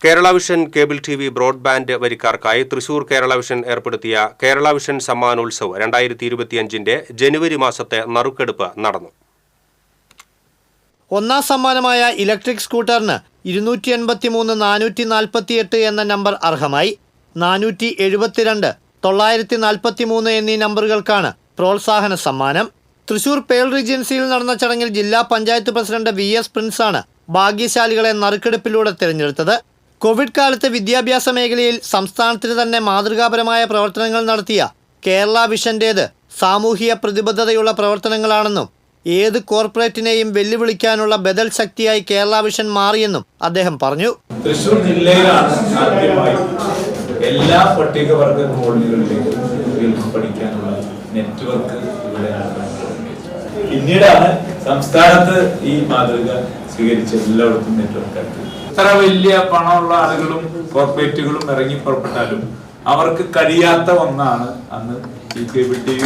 Kerala Vision cable TV broadband വരിക്കാർക്കായി Thrissur Kerala Vision ഏർപ്പെടുത്തിയ Kerala vision സമ്മാനോത്സവ് 2025 ജനുവരി മാസത്തെ നറുക്കെടുപ്പ് നടന്നു. ഒന്നാം സമ്മാനമായ ഇലക്ട്രിക് സ്കൂട്ടറിന് 283,448 എന്ന നമ്പർ അർഹമായി. 472, 943 എന്നീ നമ്പറുകൾക്കാണ് പ്രോത്സാഹന സമ്മാനം. തൃശൂർ പേൾ റീജൻസിയിൽ നടന്ന ചടങ്ങിൽ ജില്ലാ പഞ്ചായത്ത് പ്രസിഡന്റ് VS പ്രിൻസാണ് ഭാഗ്യശാലികളെ നറുക്കെടുപ്പിലൂടെ തിരഞ്ഞെടുത്തത്. കോവിഡ് കാലത്ത് വിദ്യാഭ്യാസ മേഖലയിൽ സംസ്ഥാനത്തിന് തന്നെ മാതൃകാപരമായ പ്രവർത്തനങ്ങൾ നടത്തിയ കേരള വിഷന്റേത് സാമൂഹിക പ്രതിബദ്ധതയുള്ള പ്രവർത്തനങ്ങളാണെന്നും ഏത് കോർപ്പറേറ്റിനെയും വെല്ലുവിളിക്കാനുള്ള ബദൽ ശക്തിയായി കേരള വിഷൻ മാറിയെന്നും അദ്ദേഹം പറഞ്ഞു. തൃശൂർ ജില്ലയിലാണ് ആദ്യമായി എല്ലാ പട്ടികവർഗ കോളനികളിലേക്കും പഠിക്കാനുള്ള നെറ്റ്വർക്ക് ഇവിടെ പിന്നീടാണ് സംസ്ഥാനത്ത് ഈ മാതൃക സ്വീകരിച്ച എല്ലായിടത്തും നെറ്റ്വർക്ക് ആക്കി. എത്ര വലിയ പണമുള്ള ആളുകളും കോർപ്പറേറ്റുകളും ഇറങ്ങി പുറപ്പെട്ടാലും അവർക്ക് കഴിയാത്ത ഒന്നാണ് അന്ന് ഈ കേബിൾ TV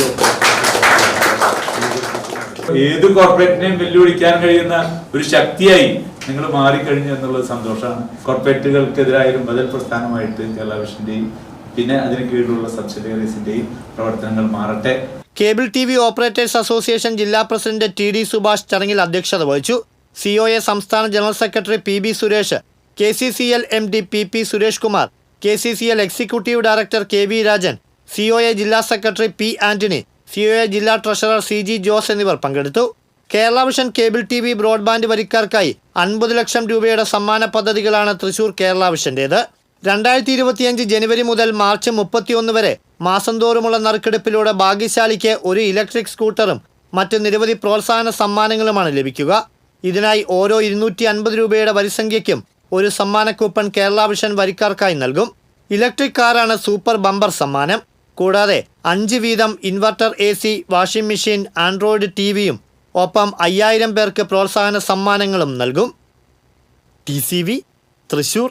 ഏത് കോർപ്പറേറ്റിനെയും വെല്ലുവിളിക്കാൻ കഴിയുന്ന ഒരു ശക്തിയായി നിങ്ങൾ മാറിക്കഴിഞ്ഞു എന്നുള്ളത് സന്തോഷമാണ്. കോർപ്പറേറ്റുകൾക്കെതിരായാലും ബദൽ പ്രസ്ഥാനമായിട്ട് കേരള വിഷന്റെയും പിന്നെ അതിന് കീഴിലുള്ള സബ്സിഡിയറീസിന്റെയും പ്രവർത്തനങ്ങൾ മാറട്ടെ. കേബിൾ TV ഓപ്പറേറ്റേഴ്സ് അസോസിയേഷൻ ജില്ലാ പ്രസിഡന്റ് TD സുഭാഷ് ചടങ്ങിൽ അധ്യക്ഷത വഹിച്ചു. COA സംസ്ഥാന general secretary PB Suresh, KCCL MD PP Suresh Kumar, KCCL executive director KV Rajan, COA ജില്ലാ സെക്രട്ടറി P ആന്റണി, COA ജില്ലാ ട്രഷറർ CG ജോസ് എന്നിവർ പങ്കെടുത്തു. Kerala Vision cable TV broadband വരിക്കാർക്കായി 50 ലക്ഷം രൂപയുടെ സമ്മാന പദ്ധതികളാണ് തൃശൂർ കേരള വിഷന്റേത്. 2025 ജനുവരി മുതൽ മാർച്ച് 31 വരെ മാസം തോറുമുള്ള നറുക്കെടുപ്പിലൂടെ ഭാഗ്യശാലിക്ക് ഒരു ഇലക്ട്രിക് സ്കൂട്ടറും മറ്റ് നിരവധി പ്രോത്സാഹന സമ്മാനങ്ങളുമാണ് ലഭിക്കുക. ഇതിനായി ഓരോ 250 രൂപയുടെ വരിസംഖ്യയ്ക്കും ഒരു സമ്മാന കൂപ്പൺ കേരള വിഷൻ വരിക്കാർക്കായി നൽകും. ഇലക്ട്രിക് കാറാണ് സൂപ്പർ ബമ്പർ സമ്മാനം. കൂടാതെ 5 വീതം inverter AC, washing machine, Android TVയും ഒപ്പം 5000 പേർക്ക് പ്രോത്സാഹന സമ്മാനങ്ങളും നൽകും. TCV തൃശൂർ.